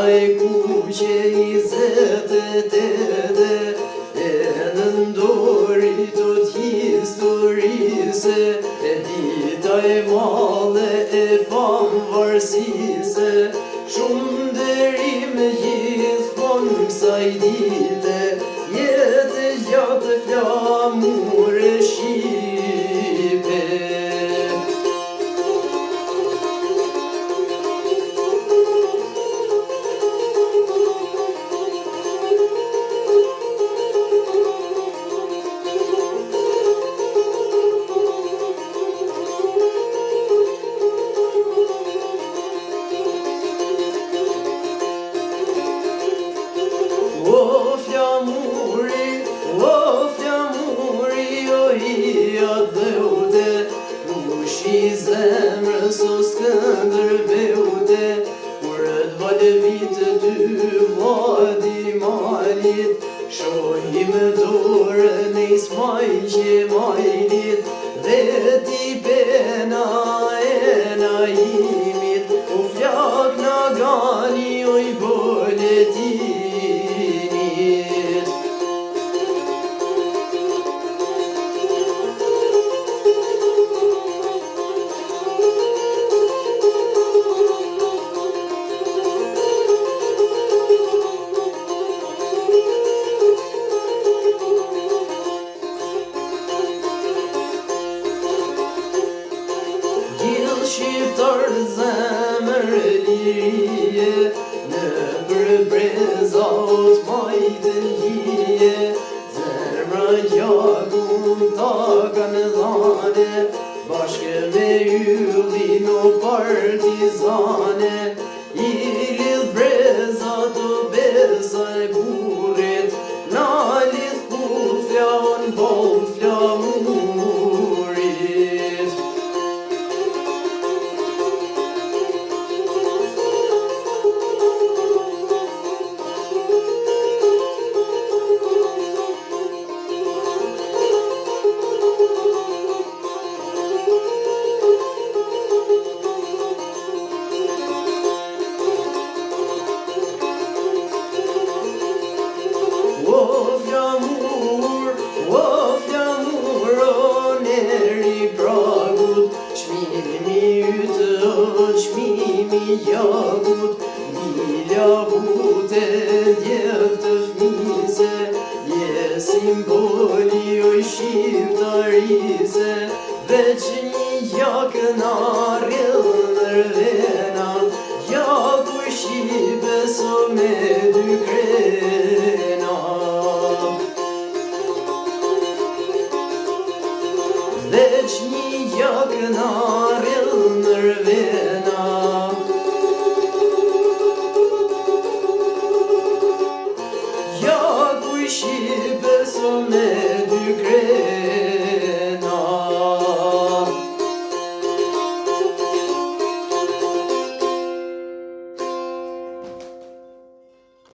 e kuqe 28 e në ndori të historise e dita e madhe e pavarësise shumë nderim gjithmonë kësaj dite jetë gjatë flamure shqipe. O flamuri, o hija dheute, pushi zemrës o Skënderbeute, kur t'valë vitë ty Vladimalit, shohim dorën e Ismail Qemailit, dhe ti pena e Naimit, o flak Nagani o i boletinit. Shqiptar zemër lirije, në përbreza ot majtën hije, zemra gjakun ta kanë dhane, bashkë me yllin o partizane, i lidh breza të besa e burit, na lidh kufja on bol flamurit. O flamur, o neri pragut, çmimi ytë o çmimi jakut, Lila bute djevë të fmise, je simboli o shqiptarise, veç një jakë na rrëll nër vena, jaku shqipe so me dy krena. Veç një jakë na rrëll nër vena, jaku shqipe so me